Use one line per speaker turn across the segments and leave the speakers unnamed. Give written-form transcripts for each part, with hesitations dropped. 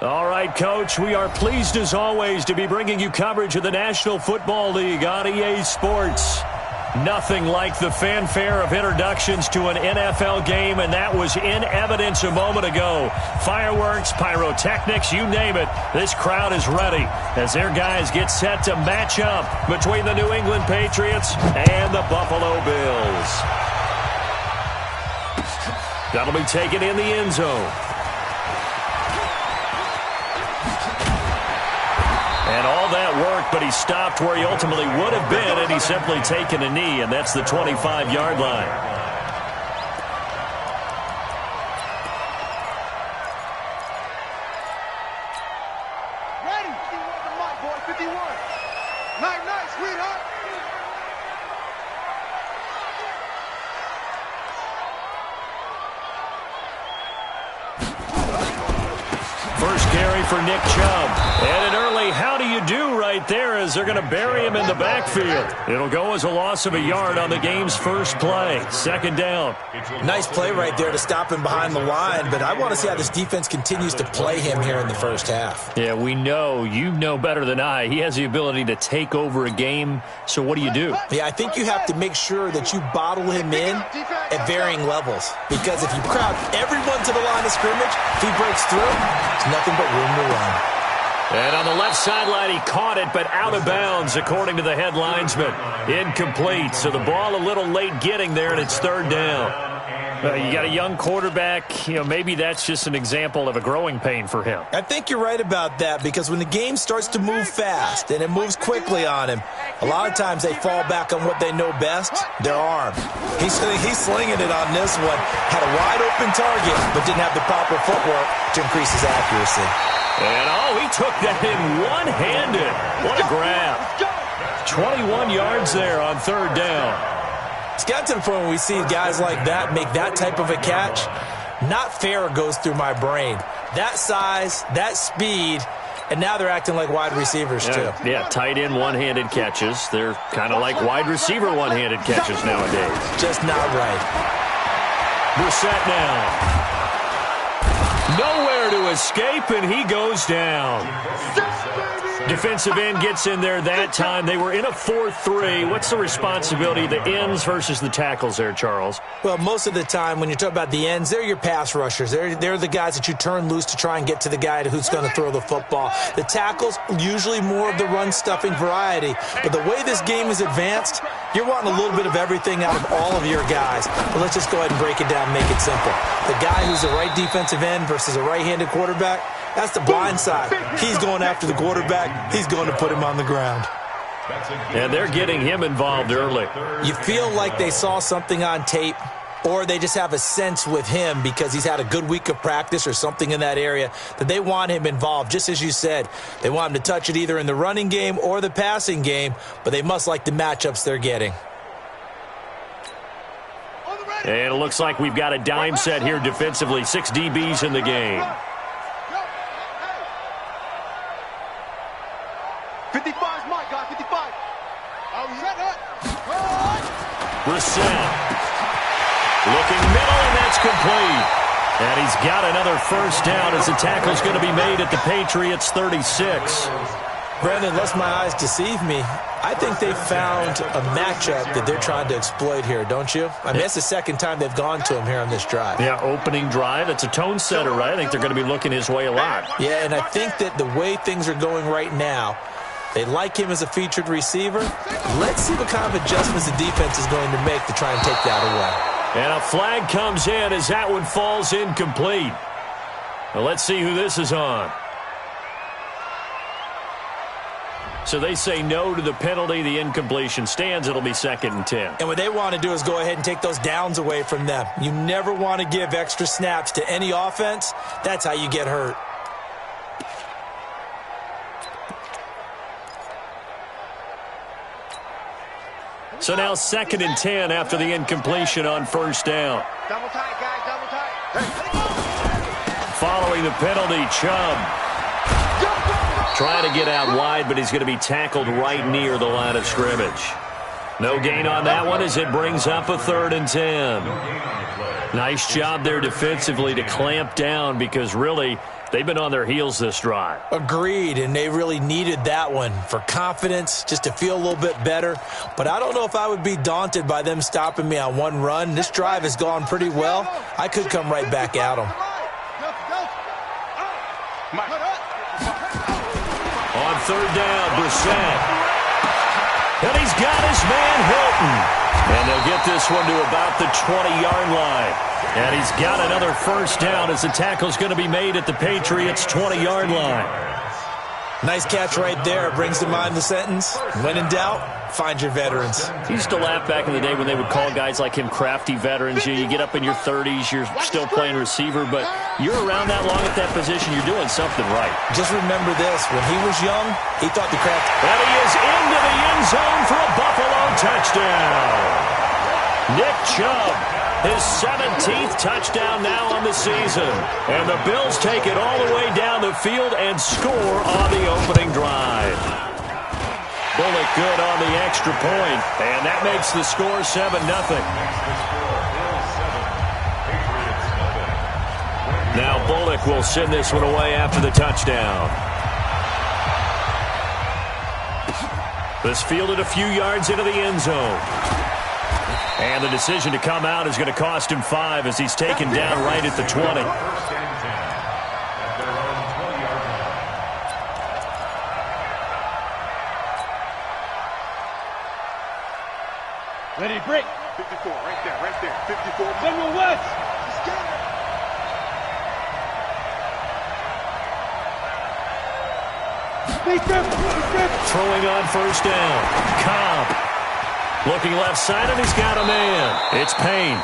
All right, Coach, we are pleased as always to be bringing you coverage of the National Football League on EA Sports. Nothing like the fanfare of introductions to an NFL game, and that was in evidence a moment ago. Fireworks, pyrotechnics, you name it. This crowd is ready as their guys get set to match up between the New England Patriots and the Buffalo Bills. That'll be taken in the end zone. And all that work, but he stopped where he ultimately would have been, and he's simply taken a knee, and that's the 25-yard line.
Ready? 51 mic, boy, 51. Night, sweetheart.
First carry for Nick Chubb. And an early how do you do right there as they're going to bury him in the backfield. It'll go as a loss of a yard on the game's first play. Second down.
Nice play right there to stop him behind the line, but I want to see how this defense continues to play him here in the first half.
Yeah, we know. You know better than I. He has the ability to take over a game, so what do?
Yeah, I think you have to make sure that you bottle him in at varying levels, because if you crowd everyone to the line of scrimmage, if he breaks through, there's nothing but room to run.
And on the left sideline, he caught it, but out of bounds, according to the head linesman. Incomplete, so the ball a little late getting there, and it's third down. You got a young quarterback. Maybe that's just an example of a growing pain for him.
I think you're right about that, because when the game starts to move fast and it moves quickly on him, a lot of times they fall back on what they know best, their arm. He's slinging it on this one. Had a wide-open target, but didn't have the proper footwork to increase his accuracy.
And, he took that in one-handed. What a grab. 21 yards there on third down.
It's got to the point where we see guys like that make that type of a catch. Not fair goes through my brain. That size, that speed, and now they're acting like wide receivers too.
Yeah, tight end one-handed catches. They're kind of like wide receiver one-handed catches nowadays.
Just not right.
Brissett now. Nowhere to escape, and he goes down. Defensive end gets in there that time. They were in a 4-3. What's the responsibility of the ends versus the tackles there, Charles?
Well, most of the time when you talk about the ends, they're your pass rushers. They're the guys that you turn loose to try and get to the guy who's going to throw the football. The tackles, usually more of the run-stuffing variety. But the way this game is advanced, you're wanting a little bit of everything out of all of your guys. But let's just go ahead and break it down and make it simple. The guy who's a right defensive end versus a right-handed quarterback, that's the blind side. He's going after the quarterback. He's going to put him on the ground.
And they're getting him involved early.
You feel like they saw something on tape, or they just have a sense with him because he's had a good week of practice or something in that area that they want him involved. Just as you said, they want him to touch it either in the running game or the passing game, but they must like the matchups they're getting.
And it looks like we've got a dime set here defensively. 6 DBs in the game.
55's Mike, guy, 55.
Brissett. Looking middle, and that's complete. And he's got another first down as the tackle's going to be made at the Patriots' 36.
Brandon, unless my eyes deceive me, I think they found a matchup that they're trying to exploit here, don't you? I mean, that's the second time they've gone to him here on this drive.
Yeah, opening drive. It's a tone setter, right? I think they're going to be looking his way a lot.
Yeah, and I think that the way things are going right now, they like him as a featured receiver. Let's see what kind of adjustments the defense is going to make to try and take that away.
And a flag comes in as that one falls incomplete. Well, let's see who this is on. So they say no to the penalty. The incompletion stands. It'll be 2nd and 10.
And what they want to do is go ahead and take those downs away from them. You never want to give extra snaps to any offense. That's how you get hurt.
So now 2nd and 10 after the incompletion on first down.
Double tight, guys, double tight.
Following the penalty, Chubb trying to get out wide, but he's going to be tackled right near the line of scrimmage. No gain on that one as it brings up a 3rd and 10. Nice job there defensively to clamp down, because really They've been on their heels this drive.
Agreed, and they really needed that one for confidence, just to feel a little bit better. But I don't know if I would be daunted by them stopping me on one run. This drive has gone pretty well. I could come right back at them.
On third down, Brissett. And he's got his man Hilton. And they'll get this one to about the 20-yard line. And he's got another first down as the tackle's going to be made at the Patriots' 20-yard line.
Nice catch right there. Brings to mind the sentence, when in doubt, find your veterans.
He used to laugh back in the day when they would call guys like him crafty veterans. You get up in your 30s, you're still playing receiver, but you're around that long at that position, you're doing something right.
Just remember this, when he was young, he thought the craft...
And he is into the end zone for a Buffalo touchdown. Nick Chubb, his 17th touchdown now on the season. And the Bills take it all the way down the field and score on the opening drive. Bullock good on the extra point, and that makes the score 7-0. Now Bullock will send this one away after the touchdown. This fielded a few yards into the end zone. And the decision to come out is going to cost him 5 as he's taken down right at the 20.
Ready, break. 54, right there. 54. General West.
Throwing on first down. Cobb. Looking left side, and he's got a man. It's Payne.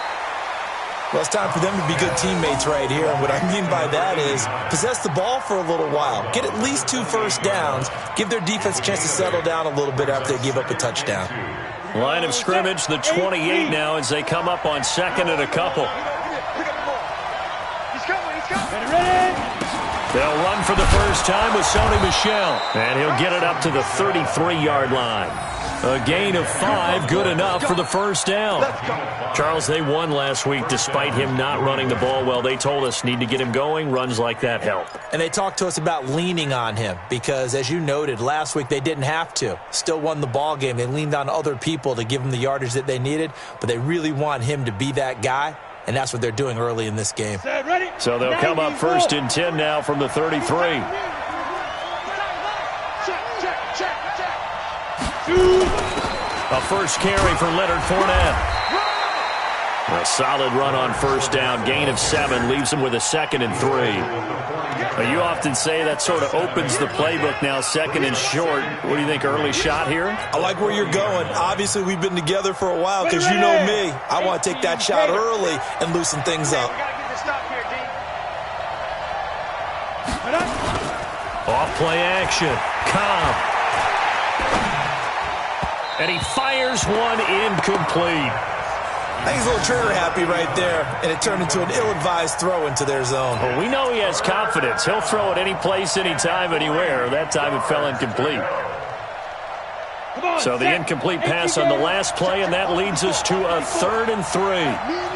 Well, it's time for them to be good teammates right here. And what I mean by that is possess the ball for a little while. Get at least 2 first downs. Give their defense a chance to settle down a little bit after they give up a touchdown.
Line of scrimmage, the 28 now as they come up on second and a couple.
He's coming. Ready.
They'll run for the first time with Sony Michel. And he'll get it up to the 33-yard line. A gain of 5, good enough for the first down. Charles, they won last week despite him not running the ball well. They told us need to get him going. Runs like that help.
And they talked to us about leaning on him because, as you noted, last week they didn't have to. Still won the ball game. They leaned on other people to give them the yardage that they needed, but they really want him to be that guy, and that's what they're doing early in this game.
So they'll come up first and 10 now from the 33. A first carry for Leonard Fournette. A solid run on first down. Gain of 7 leaves him with a 2nd and 3. Now, you often say that sort of opens the playbook now, 2nd and short. What do you think, early shot here?
I like where you're going. Obviously, we've been together for a while because you know me. I want to take that shot early and loosen things up.
Off play action. Cobb. And he fires one incomplete.
I think he's a little trigger happy right there, and it turned into an ill-advised throw into their zone.
Well, we know he has confidence. He'll throw it any place, anytime, anywhere. That time it fell incomplete. So the incomplete pass on the last play, and that leads us to a 3rd and 3.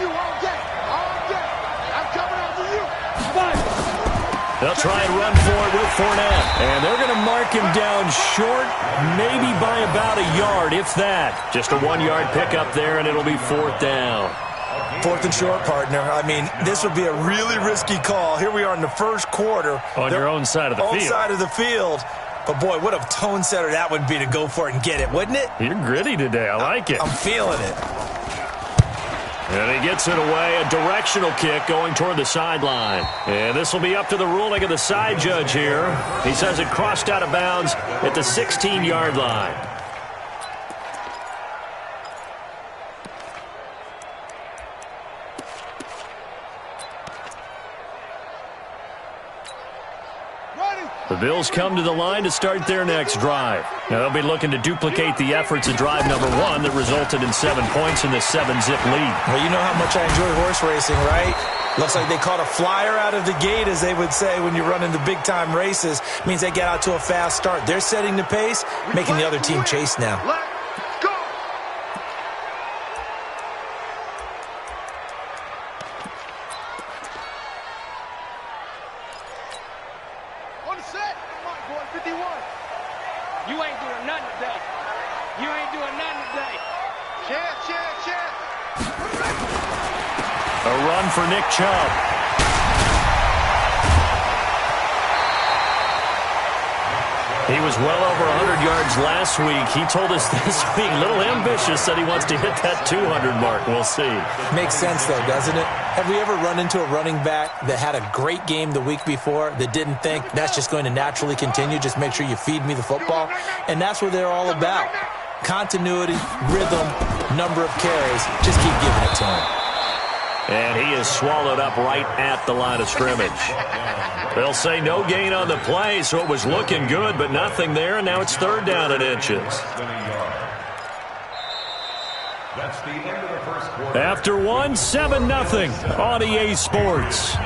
They'll try and run for it with Fournette. And they're going to mark him down short, maybe by about a yard, if that. Just a 1-yard pickup there, and it'll be 4th down.
4th and short, partner. I mean, this would be a really risky call. Here we are in the first quarter.
On your own side of the field.
Own side of the field. But, boy, what a tone setter that would be to go for it and get it, wouldn't it?
You're gritty today. I like it.
I'm feeling it.
And he gets it away, a directional kick going toward the sideline. And this will be up to the ruling of the side judge here. He says it crossed out of bounds at the 16-yard line. The Bills come to the line to start their next drive. Now they'll be looking to duplicate the efforts of drive number 1 that resulted in 7 points in the 7-zip lead.
Well, you know how much I enjoy horse racing, right? Looks like they caught a flyer out of the gate, as they would say when you're running the big-time races. Means they get out to a fast start. They're setting the pace, making the other team chase now.
A run for Nick Chubb. He was well over 100 yards last week. He told us this week, a little ambitious, said he wants to hit that 200 mark. We'll see.
Makes sense, though, doesn't it? Have we ever run into a running back that had a great game the week before that didn't think that's just going to naturally continue? Just make sure you feed me the football. And that's what they're all about. Continuity, rhythm, number of carries. Just keep giving it to him.
And he is swallowed up right at the line of scrimmage. They'll say no gain on the play, so it was looking good, but nothing there, and now it's third down and inches. After one, 7-0 on EA Sports.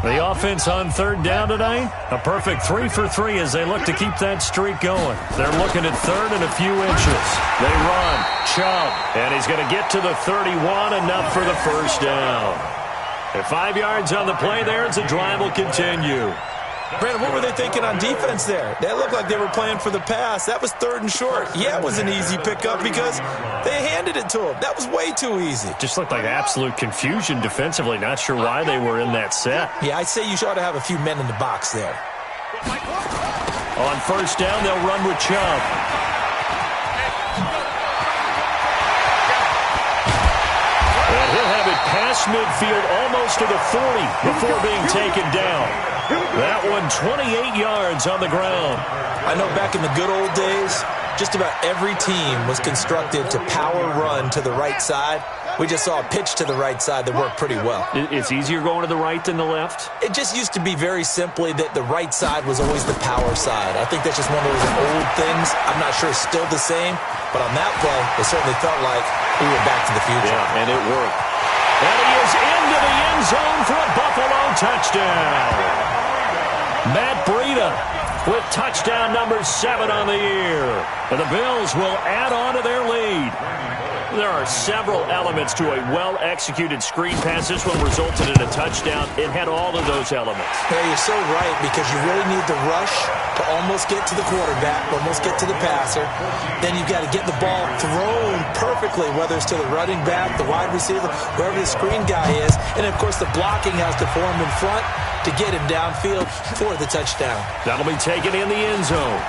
The offense on third down tonight, a perfect 3 for 3 as they look to keep that streak going. They're looking at third and a few inches. They run, Chubb, and he's going to get to the 31, enough for the first down. At 5 yards on the play there, as the drive will continue.
Brandon, what were they thinking on defense there? They looked like they were playing for the pass. That was third and short. Yeah, it was an easy pickup because they handed it to him. That was way too easy.
Just looked like absolute confusion defensively. Not sure why they were in that set.
Yeah, I'd say you ought to have a few men in the box there.
On first down, they'll run with Chubb. And he'll have it past midfield almost to the 40 before being taken down. That one 28 yards on the ground.
I know back in the good old days, just about every team was constructed to power run to the right side. We just saw a pitch to the right side that worked pretty well.
It's easier going to the right than the left?
It just used to be very simply that the right side was always the power side. I think that's just one of those old things. I'm not sure it's still the same, but on that play, it certainly felt like we were back to the future.
Yeah, and it worked. And he is into the end zone for a Buffalo touchdown. Matt Breida with touchdown number 7 on the year. And the Bills will add on to their lead. There are several elements to a well-executed screen pass. This one resulted in a touchdown. It had all of those elements.
Yeah, you're so right, because you really need the rush to almost get to the quarterback, almost get to the passer. Then you've got to get the ball thrown perfectly, whether it's to the running back, the wide receiver, whoever the screen guy is. And, of course, the blocking has to form in front to get him downfield for the touchdown.
That'll be taken in the end zone.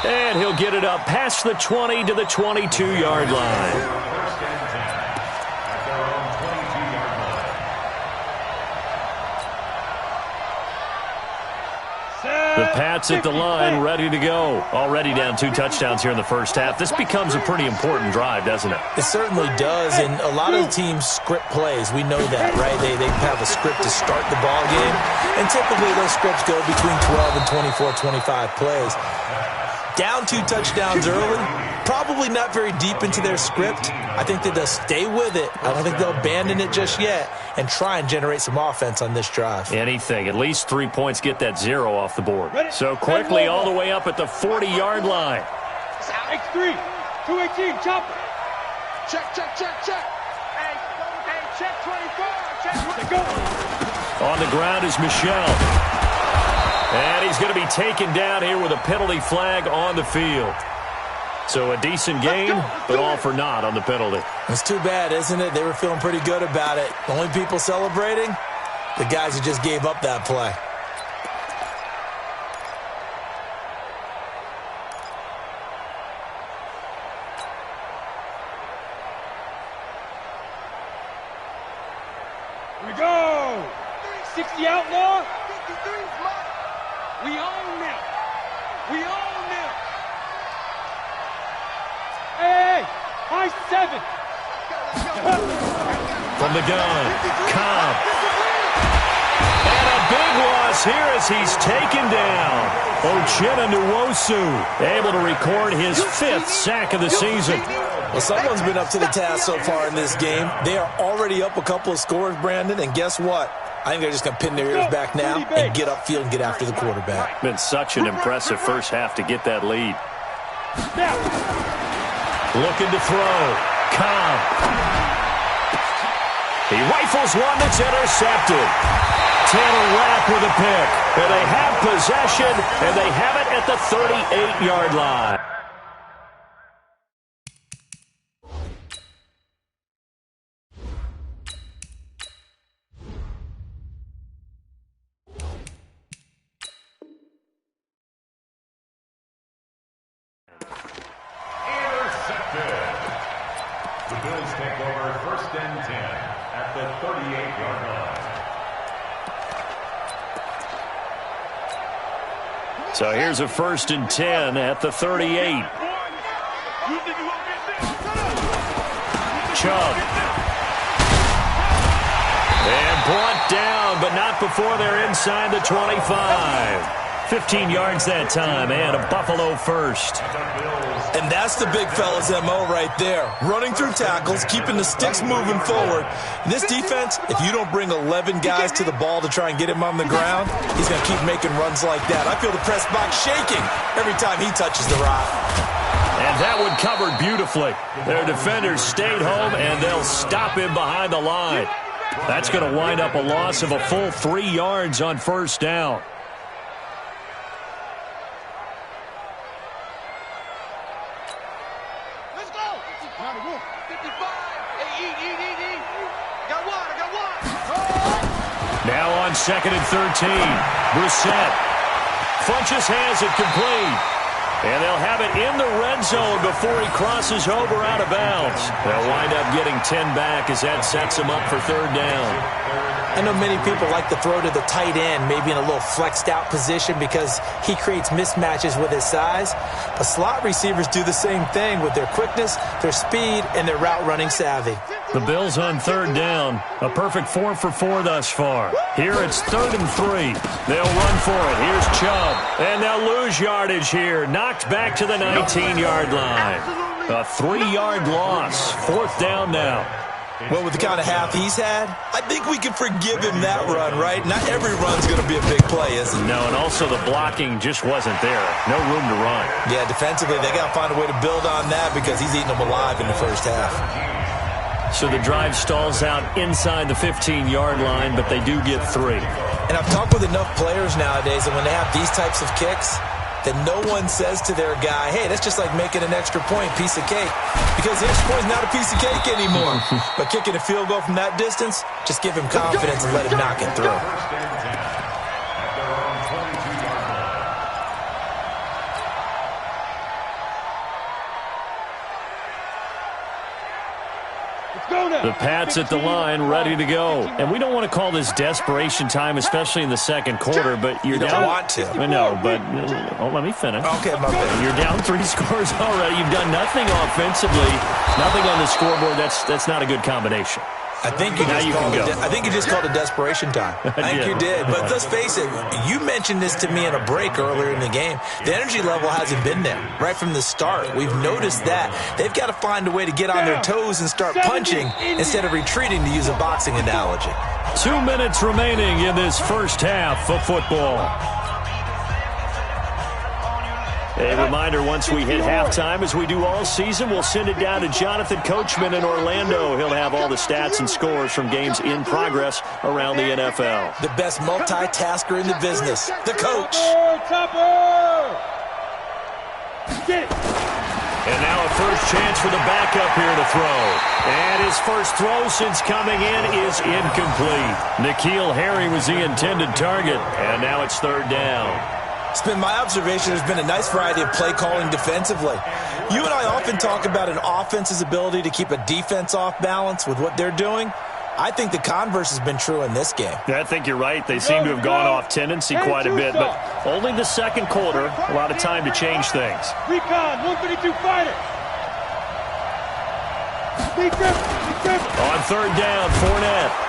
And he'll get it up past the 20 to the 22-yard line. The Pats at the line, ready to go. Already down 2 touchdowns here in the first half. This becomes a pretty important drive, doesn't it?
It certainly does, and a lot of the teams script plays. We know that, right? They have a script to start the ball game, and typically those scripts go between 12 and 24, 25 plays. Down 2 touchdowns early, probably not very deep into their script. I think that they'll stay with it. I don't think they'll abandon it just yet and try and generate some offense on this drive.
Anything. At least 3 points, get that 0 off the board. So quickly all the way up at the 40-yard line.
X3, 218, chopper. Check, check, check, check. Hey, check 24, check 24. Go.
On the ground is Michel. And he's going to be taken down here with a penalty flag on the field. So a decent game, but all for naught on the penalty.
It's too bad, isn't it? They were feeling pretty good about it. The only people celebrating, the guys who just gave up that play.
Here we go. 60 outlaw. 53 is mine. We own them. We own them. Hey, high 7.
From the gun, Cobb. And a big loss here as he's taken down. Uchenna Nwosu able to record his 5th sack of the season.
Well, someone's been up to the task so far in this game. They are already up a couple of scores, Brandon, and guess what? I think they're just going to pin their ears back now and get upfield and get after the quarterback.
Been such an impressive first half to get that lead.
Now.
Looking to throw. Cobb. He rifles one that's intercepted. Taylor Rapp with a pick. And they have possession, and they have it at the 38-yard line.
The Bills take over 1st and 10 at the 38-yard line.
So here's a 1st and 10 at the 38. Chubb. And brought down, but not before they're inside the 25. 15 yards that time, and a Buffalo first.
And that's the big fella's MO right there. Running through tackles, keeping the sticks moving forward. In this defense, if you don't bring 11 guys to the ball to try and get him on the ground, he's going to keep making runs like that. I feel the press box shaking every time he touches the rock.
And that one covered beautifully. Their defenders stayed home, and they'll stop him behind the line. That's going to wind up a loss of a full 3 yards on 1st down. Now on 2nd and 13. Brissett. Funches has it complete. And they'll have it in the red zone before he crosses over out of bounds. They'll wind up getting 10 back as that sets them up for 3rd down.
I know many people like to throw to the tight end, maybe in a little flexed out position because he creates mismatches with his size. But slot receivers do the same thing with their quickness, their speed, and their route running savvy.
The Bills on 3rd down. A perfect 4 for 4 thus far. Here it's 3rd and 3. They'll run for it. Here's Chubb. And they'll lose yardage here. Knocked back to the 19-yard line. A 3-yard loss. 4th down now.
Well, with the kind of half he's had, I think we can forgive him that run, right? Not every run's going to be a big play, is it?
No, and also the blocking just wasn't there. No room to run.
Yeah, defensively, they got to find a way to build on that because he's eating them alive in the 1st half.
So the drive stalls out inside the 15-yard line, but they do get 3.
And I've talked with enough players nowadays, and when they have these types of kicks, that no one says to their guy, hey, that's just like making an extra point, piece of cake. Because the extra point is not a piece of cake anymore. But kicking a field goal from that distance, just give him confidence and let him knock it through.
The Pats at the line, ready to go. And we don't want to call this desperation time, especially in the 2nd quarter, but you're
down.
You
don't want to.
I know, but let me finish.
Okay, my bad.
You're down 3 scores already. You've done nothing offensively, nothing on the scoreboard. That's not a good combination.
I think you just called it desperation time. I think you did. But let's face it, you mentioned this to me in a break earlier in the game. The energy level hasn't been there right from the start. We've noticed that. They've got to find a way to get on their toes and start punching instead of retreating, to use a boxing analogy.
2 minutes remaining in this 1st half of football. A reminder, once we hit halftime, as we do all season, we'll send it down to Jonathan Coachman in Orlando. He'll have all the stats and scores from games in progress around the NFL.
The best multitasker in the business, the coach.
And now a first chance for the backup here to throw. And his first throw since coming in is incomplete. N'Keal Harry was the intended target, and now it's 3rd down.
It's been my observation there's been a nice variety of play calling defensively. You and I often talk about an offense's ability to keep a defense off balance with what they're doing. I think the converse has been true in this game.
I think you're right. They seem to have gone off tendency quite a bit, but only the 2nd quarter, a lot of time to change things.
Recon, 132 fighter.
On 3rd down, Fournette.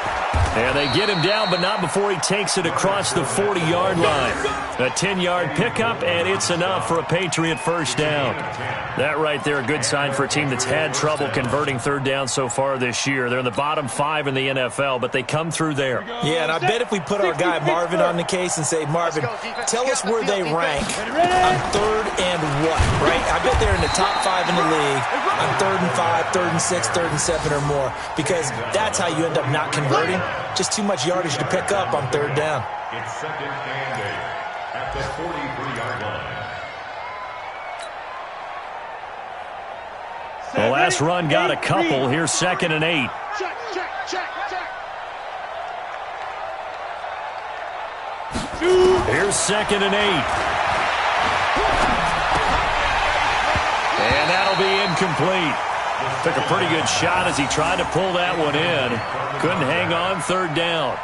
And they get him down, but not before he takes it across the 40-yard line. A 10-yard pickup, and it's enough for a Patriot 1st down. That right there, a good sign for a team that's had trouble converting 3rd down so far this year. They're in the bottom 5 in the NFL, but they come through there.
Yeah, and I bet if we put our guy Marvin on the case and say, Marvin, tell us where they rank on 3rd and what, right? I bet there in the top 5 in the league on 3rd and 5, 3rd and 6, 3rd and 7 or more, because that's how you end up not converting. Just too much yardage to pick up on 3rd down.
It's 2nd and 8 at the 43-yard line.
The last run got a couple. Here's 2nd and 8.
Check, check, check, check.
Here's 2nd and 8. And that'll be incomplete. Took a pretty good shot as he tried to pull that one in. Couldn't hang on 3rd down.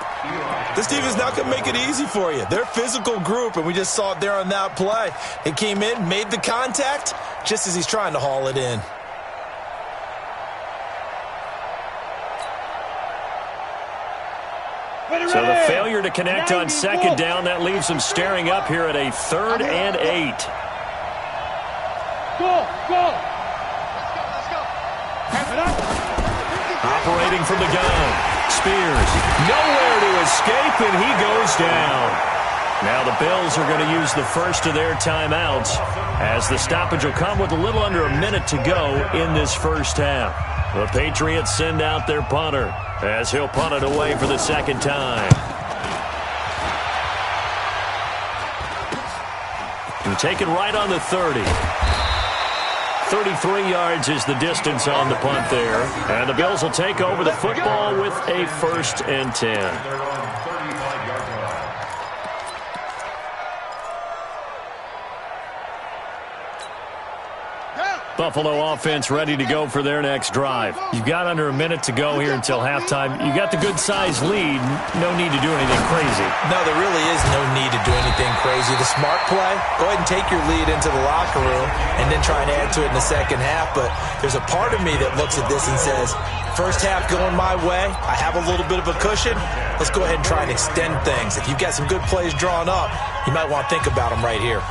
This defense not going to make it easy for you. They're a physical group, and we just saw it there on that play. It came in, made the contact, just as he's trying to haul it in.
So the failure to connect on 2nd down, that leaves them staring up here at a 3rd and 8.
Go, go. Let's go. Have it up.
Operating from the gun. Spears. Nowhere to escape, and he goes down. Now the Bills are going to use the first of their timeouts as the stoppage will come with a little under a minute to go in this first half. The Patriots send out their punter as he'll punt it away for the 2nd time. And taken right on the 30. 33 yards is the distance on the punt there. And the Bills will take over the football with a 1st and 10. Buffalo offense ready to go for their next drive. You've got under a minute to go here until halftime. You got the good-sized lead. No need to do anything crazy.
No, there really is no need to do anything crazy. The smart play, go ahead and take your lead into the locker room and then try and add to it in the second half. But there's a part of me that looks at this and says, first half going my way, I have a little bit of a cushion. Let's go ahead and try and extend things. If you've got some good plays drawn up, you might want to think about them right here.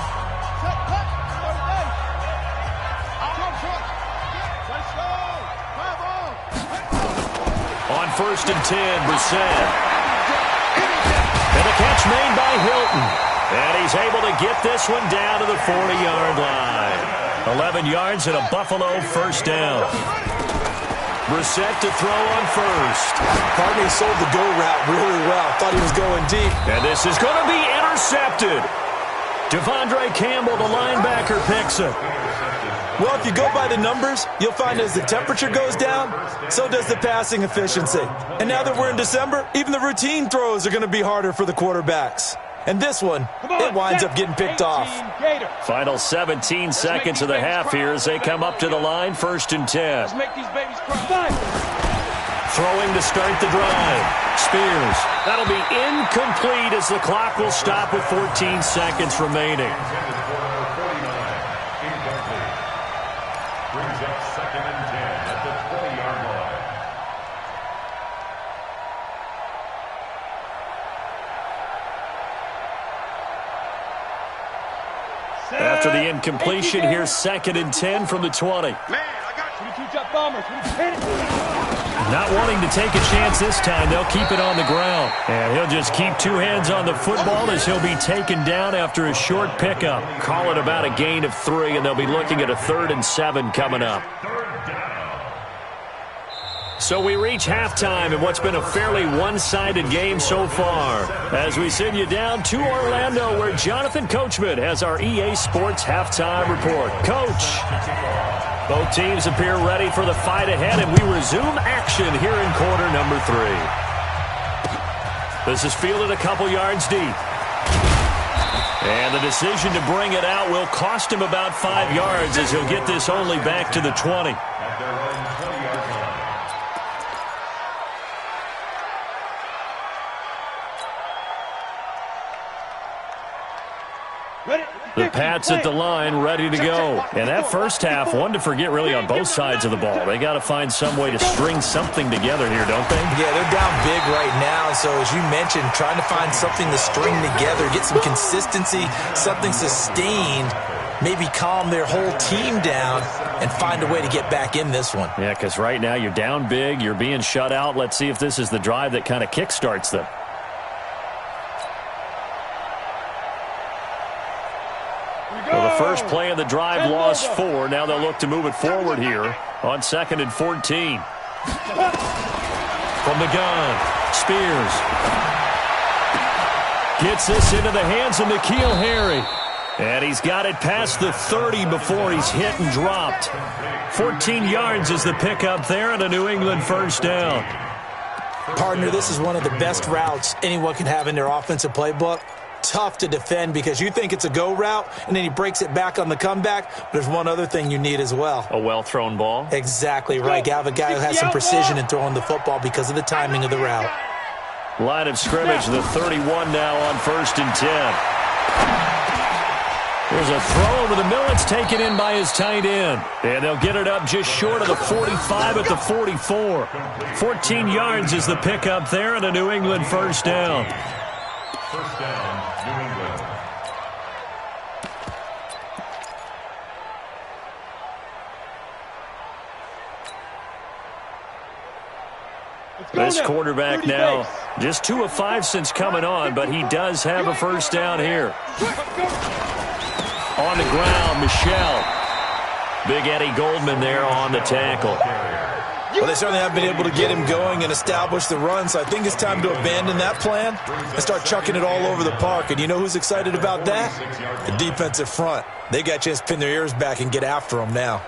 On 1st and 10, Brissett. And a catch made by Hilton. And he's able to get this one down to the 40-yard line. 11 yards and a Buffalo 1st down. Brissett to throw on 1st.
Partney sold the go route really well. Thought he was going deep.
And this is going to be intercepted. Devondre Campbell, the linebacker, picks it.
Well, if you go by the numbers, you'll find as the temperature goes down, so does the passing efficiency. And now that we're in December, even the routine throws are going to be harder for the quarterbacks. And this one, it winds up getting picked off.
Final 17 seconds of the half here as they come up to the line, 1st and 10.
Let's make these babies cry.
Throwing to start the drive. Spears. That'll be incomplete as the clock will stop with 14 seconds remaining.
Brings up 2nd and 10 at the 20-yard line.
After the incompletion, here's 2nd and 10 from the 20.
Man, I got you. 22 jump bombers.
Not wanting to take a chance this time, they'll keep it on the ground. And he'll just keep 2 hands on the football as he'll be taken down after a short pickup. Call it about a gain of 3, and they'll be looking at a 3rd and 7 coming up. So we reach halftime in what's been a fairly one-sided game so far. As we send you down to Orlando, where Jonathan Coachman has our EA Sports halftime report. Coach, both teams appear ready for the fight ahead, and we resume action here in quarter number 3. This is fielded a couple yards deep. And the decision to bring it out will cost him about 5 yards as he'll get this only back to the 20. The Pats at the line, ready to go. And that first half, one to forget really on both sides of the ball. They got to find some way to string something together here, don't they?
Yeah, they're down big right now. So as you mentioned, trying to find something to string together, get some consistency, something sustained, maybe calm their whole team down and find a way to get back in this one.
Yeah, because right now you're down big, you're being shut out. Let's see if this is the drive that kind of kickstarts them. Well, the first play of the drive lost 4. Now they'll look to move it forward here on 2nd and 14. From the gun, Spears gets this into the hands of N'Keal Harry. And he's got it past the 30 before he's hit and dropped. 14 yards is the pickup there and a New England first down.
Partner, this is one of the best routes anyone can have in their offensive playbook. Tough to defend because you think it's a go route, and then he breaks it back on the comeback. But there's one other thing you need as well.
A well-thrown ball?
Exactly right. You have a guy who has some precision in throwing the football because of the timing of the route.
Line of scrimmage, the 31 now on 1st and 10. There's a throw over the middle. It's taken in by his tight end. And they'll get it up just short of the 45 at the 44. 14 yards is the pickup there and a New England first down.
First down, New England.
This quarterback now just 2 of 5 since coming on, but he does have a first down here. On the ground, Michel. Big Eddie Goldman there on the tackle.
Well, they certainly have been able to get him going and establish the run, so I think it's time to abandon that plan and start chucking it all over the park. And you know who's excited about that? The defensive front. They got a chance to pin their ears back and get after him now.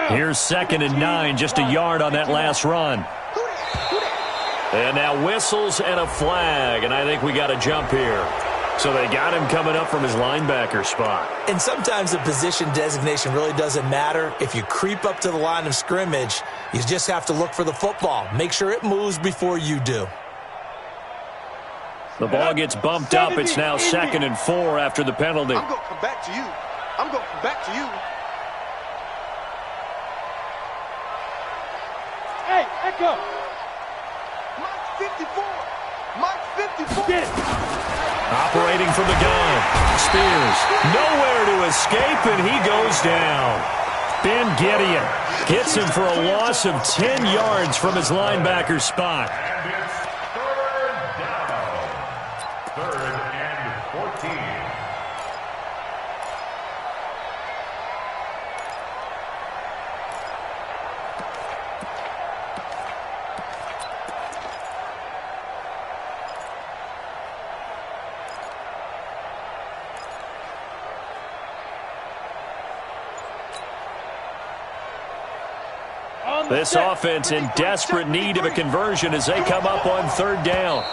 Here's 2nd and 9, just a yard on that last run. And now whistles and a flag, and I think we got a jump here. So they got him coming up from his linebacker spot.
And sometimes the position designation really doesn't matter. If you creep up to the line of scrimmage, you just have to look for the football. Make sure it moves before you do.
The ball gets bumped up. It's now 2nd and 4 after the penalty.
I'm going to come back to you. I'm going to come back to you. Hey, Echo. Mike 54. Mike 54. Get it.
Operating from the gun. Spears. Nowhere to escape, and he goes down. Ben Gideon gets him for a loss of 10 yards from his linebacker spot.
And it's 3rd down. 3rd and 14.
This offense in desperate need of a conversion as they come up on 3rd down.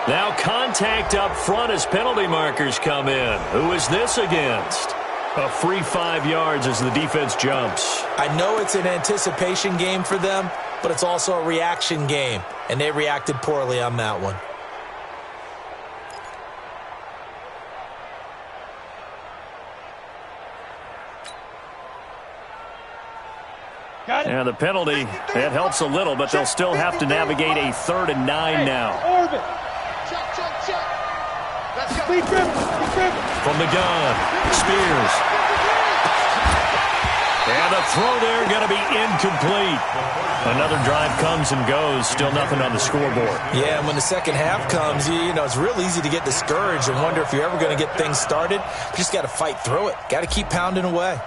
Now contact up front as penalty markers come in. Who is this against? A free 5 yards as the defense jumps.
I know it's an anticipation game for them, but it's also a reaction game, and they reacted poorly on that one.
Yeah, the penalty, that helps a little, but they'll still have to navigate a 3rd and 9 now.
Orbit. Check, check, check. Let's go. Be driven. Be driven.
From the gun, Spears. And the throw there going to be incomplete. Another drive comes and goes, still nothing on the scoreboard.
Yeah, and when the second half comes, you know, it's real easy to get discouraged and wonder if you're ever going to get things started. You just got to fight through it. Got to keep pounding away.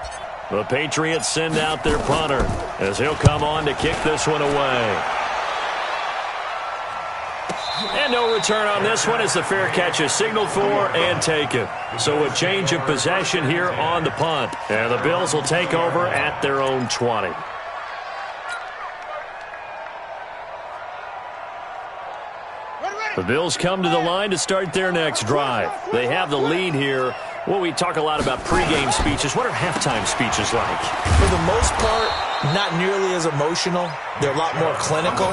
The Patriots send out their punter as he'll come on to kick this one away. And no return on this one as the fair catch is signaled for and taken. So a change of possession here on the punt. And the Bills will take over at their own 20. The Bills come to the line to start their next drive. They have the lead here. Well, we talk a lot about pregame speeches. What are halftime speeches like?
For the most part, not nearly as emotional. They're a lot more clinical.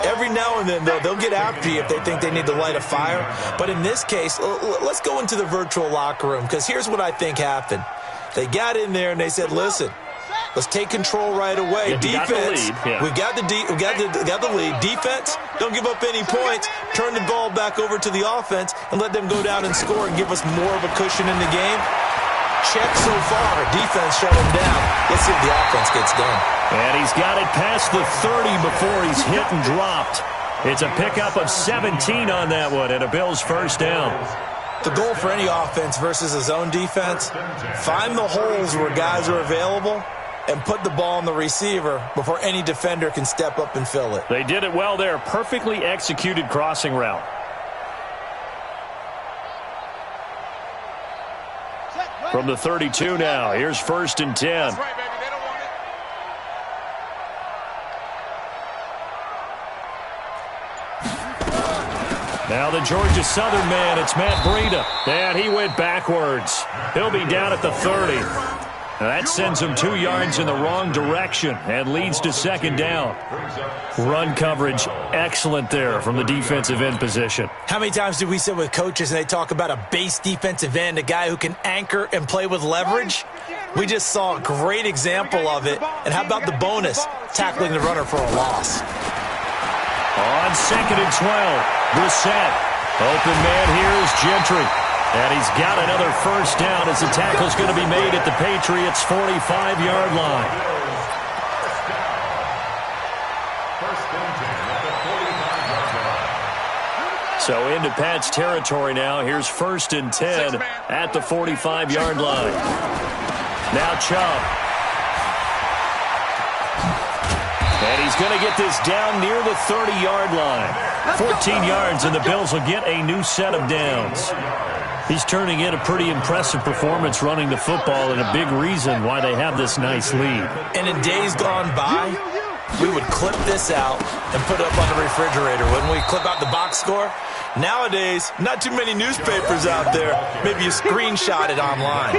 Every now and then, though, they'll get after you if they think they need to light a fire. But in this case, let's go into the virtual locker room, because here's what I think happened. They got in there and they said, listen, let's take control right away.
Yeah,
Defense,
we
got the lead. Defense, don't give up any points. Turn the ball back over to the offense and let them go down and score and give us more of a cushion in the game. check so far. Defense shut him down. Let's see if the offense gets done.
And he's got it past the 30 before he's hit and dropped. It's a pickup of 17 on that one and a Bills first down.
The goal for any offense versus a zone defense, find the holes where guys are available and put the ball on the receiver before any defender can step up and fill it.
They did it well there. Perfectly executed crossing route. From the 32 now, here's 1st and 10. Now the Georgia Southern man, it's Matt Breida. And he went backwards. He'll be down at the 30. Now that sends him 2 yards in the wrong direction and leads to 2nd down. Run coverage, excellent there from the defensive end position.
How many times do we sit with coaches and they talk about a base defensive end, a guy who can anchor and play with leverage? We just saw a great example of it. And how about the bonus, tackling the runner for a loss?
On 2nd and 12, Brissett. Open man here is Gentry. And he's got another first down as the tackle's going to be made at the Patriots' 45-yard line. So into Pat's territory now. Here's 1st and 10 at the 45-yard line. Now Chubb. And he's going to get this down near the 30-yard line. 14 yards, and the Bills will get a new set of downs. He's turning in a pretty impressive performance running the football, and a big reason why they have this nice lead.
And in days gone by, we would clip this out and put it up on the refrigerator. Wouldn't we clip out the box score? Nowadays, not too many newspapers out there. Maybe you screenshot it online.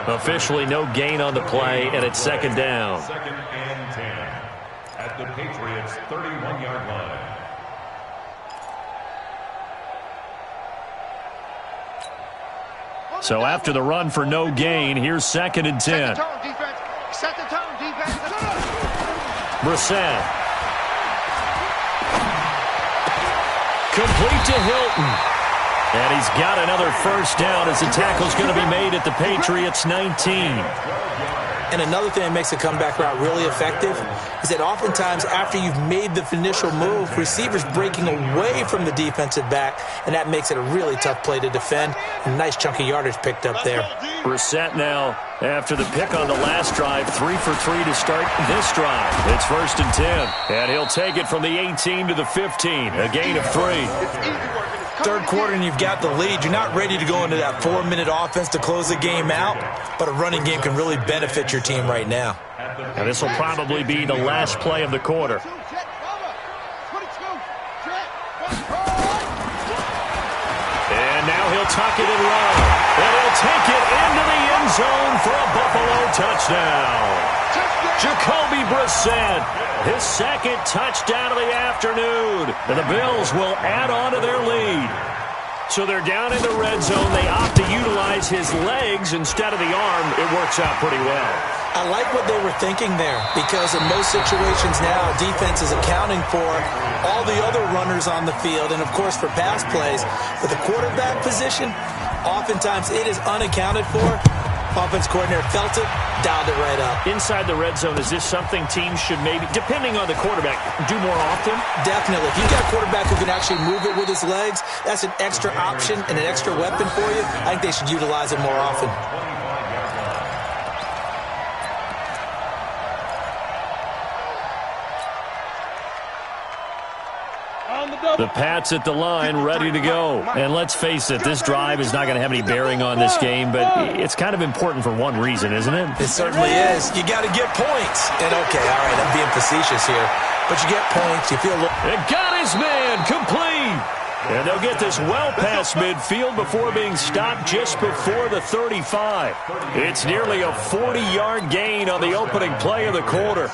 Officially no gain on the play, and it's 2nd down.
2nd and 10 at the Patriots' 31-yard line.
So after the run for no gain, here's 2nd and 10.
Set the tone, defense. Set the tone, defense.
Brissett. Complete to Hilton. And he's got another first down as the tackle's going to be made at the Patriots' 19.
And another thing that makes a comeback route really effective is that oftentimes after you've made the initial move, receivers breaking away from the defensive back, and that makes it a really tough play to defend. And nice chunky yardage picked up there.
Brissett now, after the pick on the last drive, 3 for 3 to start this drive. It's 1st and 10. And he'll take it from the 18 to the 15, a gain of 3.
Third quarter and you've got the lead. You're not ready to go into that 4-minute offense to close the game out, but a running game can really benefit your team right now.
And this will probably be the last play of the quarter. And now he'll tuck it and run. And he'll take it into the end zone for a Buffalo touchdown. Jacoby Brissett, his 2nd touchdown of the afternoon. And the Bills will add on to their lead. So they're down in the red zone. They opt to utilize his legs instead of the arm. It works out pretty well.
I like what they were thinking there, because in most situations now, defense is accounting for all the other runners on the field, and of course for pass plays. But the quarterback position, oftentimes it is unaccounted for. Offense coordinator felt it, dialed it right up.
Inside the red zone, is this something teams should maybe, depending on the quarterback, do more often?
Definitely. If you've got a quarterback who can actually move it with his legs, that's an extra option and an extra weapon for you. I think they should utilize it more often.
The Pats at the line, ready to go. And let's face it, this drive is not going to have any bearing on this game, but it's kind of important for one reason, isn't it?
It certainly is. You got to get points. And okay, all right, I'm being facetious here, but you get points. You feel.
It got his man complete. And they'll get this well past midfield before being stopped just before the 35. It's nearly a 40-yard gain on the opening play of the quarter.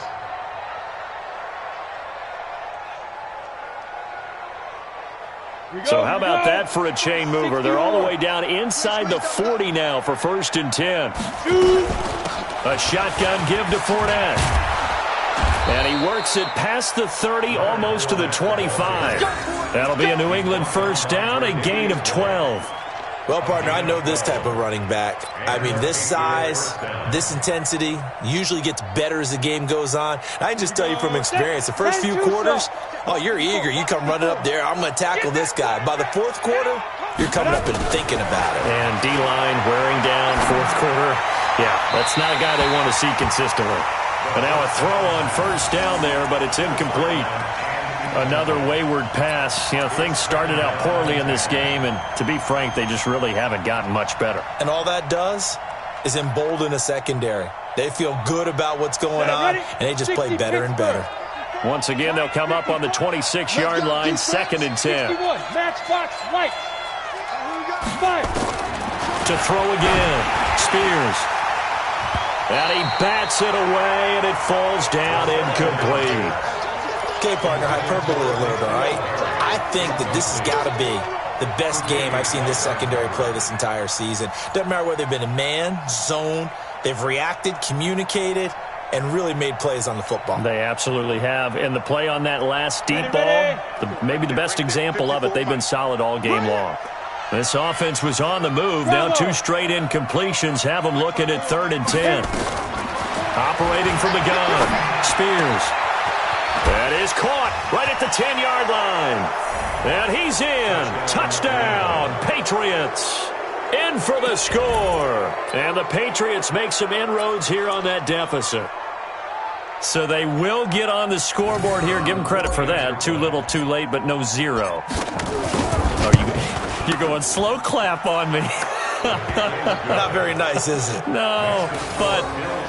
So how about that for a chain mover? They're all the way down inside the 40 now for 1st and 10. A shotgun give to Fournette. And he works it past the 30, almost to the 25. That'll be a New England first down, a gain of 12.
Well, partner, I know this type of running back. I mean, this size, this intensity usually gets better as the game goes on. I can just tell you from experience, the first few quarters, oh, you're eager. You come running up there, I'm going to tackle this guy. By the fourth quarter, you're coming up and thinking about it.
And D-line wearing down fourth quarter. Yeah, that's not a guy they want to see consistently. But now a throw on first down there, but it's incomplete. Another wayward pass. You know, things started out poorly in this game, and to be frank, they just really haven't gotten much better.
And all that does is embolden a secondary. They feel good about what's going on, and they just play better and better.
Once again, they'll come up on the 26-yard line, 2nd and 10.
Matchbox right.
To throw again. Spears. And he bats it away, and it falls down incomplete.
Okay, partner, hyperbole alert, all right? I think that this has got to be the best game I've seen this secondary play this entire season. Doesn't matter whether they've been in man, zone, they've reacted, communicated, and really made plays on the football.
They absolutely have. And the play on that last deep ball, maybe the best example of it, they've been solid all game long. This offense was on the move. Now 2 straight incompletions have them looking at 3rd and 10. Operating from the gun, Spears. That is caught right at the 10-yard line. And he's in. Touchdown, Patriots. In for the score. And the Patriots make some inroads here on that deficit. So they will get on the scoreboard here. Give them credit for that. Too little, too late, but no 0. You're going slow clap on me.
Not very nice, is it?
No, but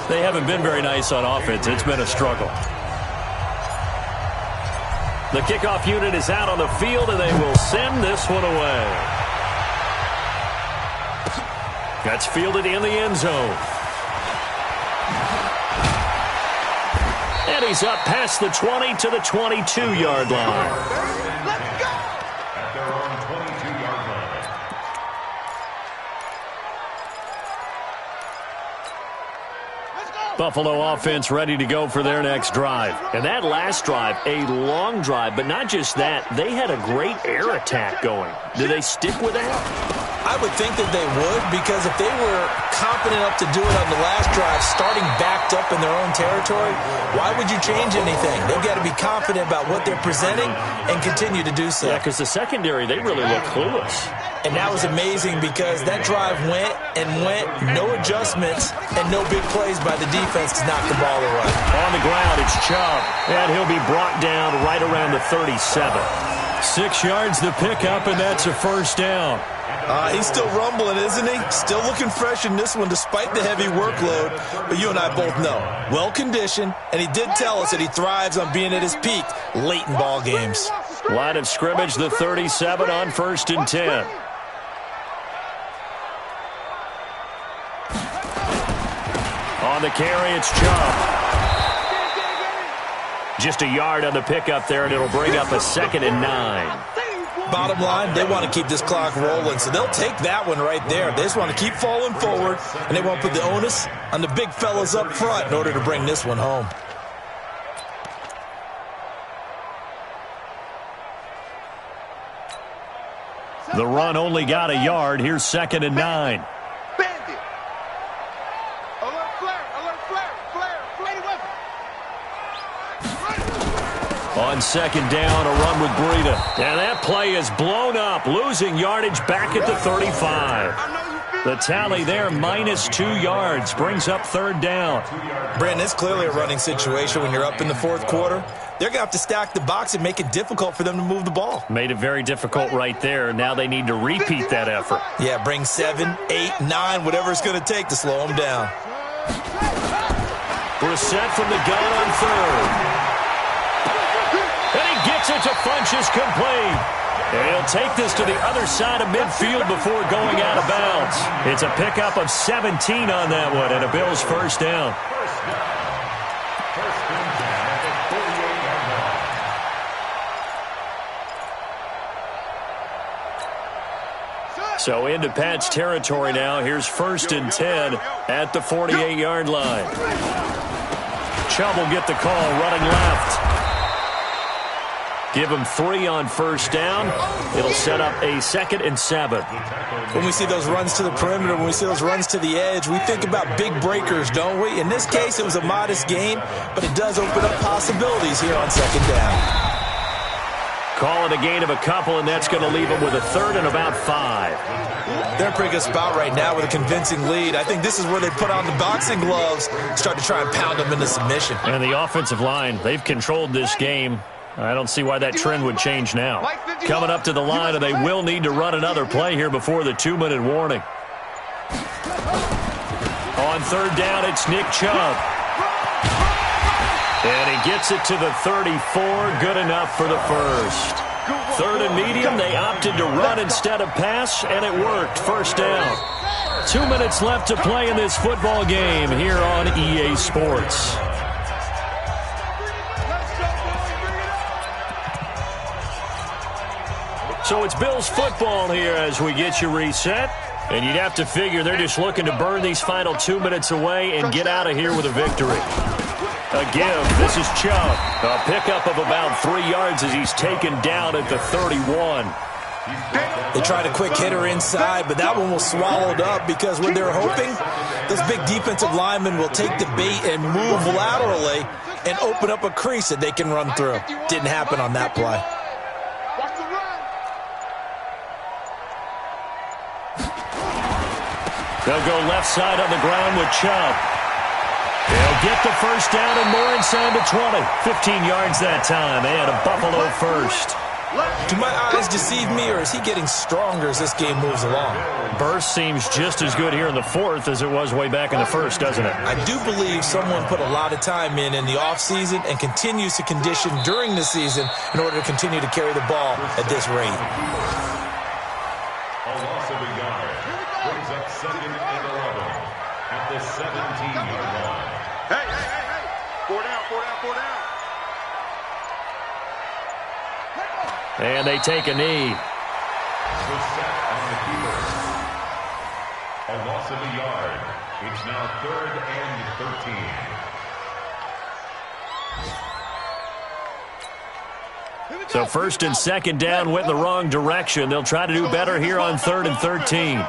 they haven't been very nice on offense. It's been a struggle. The kickoff unit is out on the field, and they will send this one away. That's fielded in the end zone. And he's up past the 20 to the 22-yard line.
Let's go!
At their own 22-yard line.
Buffalo offense ready to go for their next drive. And that last drive, a long drive, but not just that. They had a great air attack going. Do they stick with that?
I would think that they would, because if they were confident enough to do it on the last drive, starting backed up in their own territory, why would you change anything? They've got to be confident about what they're presenting and continue to do so.
Yeah, because the secondary, they really look clueless.
And that was amazing because that drive went and went, no adjustments, and no big plays by the defense to knock the ball away.
On the ground, it's Chubb, and he'll be brought down right around the 37. 6 yards the pickup, and that's a first down.
He's still rumbling, isn't he? Still looking fresh in this one despite the heavy workload. But you and I both know, well-conditioned, and he did tell us that he thrives on being at his peak late in ball games.
Line of scrimmage, the 37 on 1st and 10. On the carry, it's Chubb. Just a yard on the pickup there, and it'll bring up a 2nd and 9.
Bottom line, they want to keep this clock rolling, so they'll take that one right there. They just want to keep falling forward, and they won't put the onus on the big fellas up front in order to bring this one home.
The run only got a yard. Here's 2nd and 9. On 2nd down, a run with Breida. And that play is blown up, losing yardage back at the 35. The tally there, -2 yards, brings up 3rd down.
Brandon, it's clearly a running situation when you're up in the 4th quarter. They're going to have to stack the box and make it difficult for them to move the ball.
Made it very difficult right there. Now they need to repeat that effort.
Yeah, bring 7, 8, 9, whatever it's going to take to slow them down.
Brissett from the gun on 3rd. And he gets it to Funchess complete. And he'll take this to the other side of midfield before going out of bounds. It's a pickup of 17 on that one, and a Bills first down. So into Pat's territory now. Here's 1st and 10 at the 48-yard line. Chubb will get the call running left. Give them 3 on first down. It'll set up a 2nd and 7.
When we see those runs to the perimeter, when we see those runs to the edge, we think about big breakers, don't we? In this case, it was a modest gain, but it does open up possibilities here on 2nd down.
Call it a gain of a couple, and that's going to leave them with a 3rd and about 5.
They're in a pretty good spot right now with a convincing lead. I think this is where they put on the boxing gloves, start to try and pound them into submission.
And the offensive line, they've controlled this game. I don't see why that trend would change now. Coming up to the line, and they will need to run another play here before the 2-minute warning. On 3rd down, it's Nick Chubb. And he gets it to the 34, good enough for the first. 3rd and medium, they opted to run instead of pass, and it worked. First down. 2 minutes left to play in this football game here on EA Sports. So it's Bills football here as we get you reset. And you'd have to figure they're just looking to burn these final 2 minutes away and get out of here with a victory. A give. This is Chubb. A pickup of about 3 yards as he's taken down at the 31.
They tried a quick hitter inside, but that one was swallowed up because when they're hoping, those big defensive linemen will take the bait and move laterally and open up a crease that they can run through. Didn't happen on that play.
They'll go left side on the ground with Chubb. They'll get the first down and more inside the 20. 15 yards that time, and a Buffalo first.
Do my eyes deceive me, or is he getting stronger as this game moves along?
Burst seems just as good here in the 4th as it was way back in the 1st, doesn't it?
I do believe someone put a lot of time in the offseason and continues to condition during the season in order to continue to carry the ball at this rate.
A loss of a yard brings up 2nd and 11 at the 17-yard line.
Hey. 4 down.
And they take a knee.
The sack on the keeper. A loss of a yard. It's now 3rd and 13.
So 1st and 2nd down went in the wrong direction. They'll try to do better here on 3rd and 13.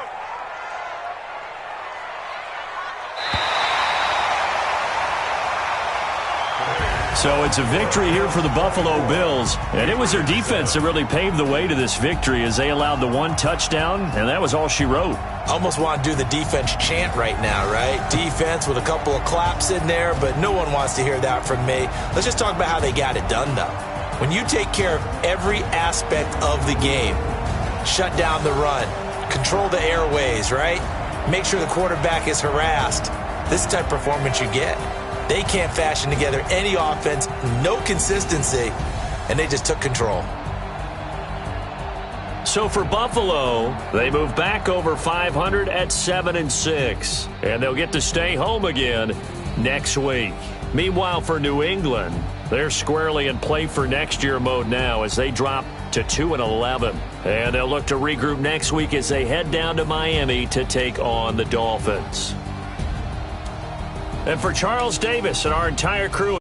So it's a victory here for the Buffalo Bills. And it was their defense that really paved the way to this victory as they allowed the 1 touchdown, and that was all she wrote.
Almost want to do the defense chant right now, right? Defense with a couple of claps in there, but no one wants to hear that from me. Let's just talk about how they got it done, though. When you take care of every aspect of the game, shut down the run, control the airways, right? Make sure the quarterback is harassed. This is the type of performance you get. They can't fashion together any offense, no consistency, and they just took control.
So for Buffalo, they move back over 500 at 7-6, and they'll get to stay home again next week. Meanwhile, for New England, they're squarely in play for next year mode now as they drop to 2-11. And they'll look to regroup next week as they head down to Miami to take on the Dolphins. And for Charles Davis and our entire crew,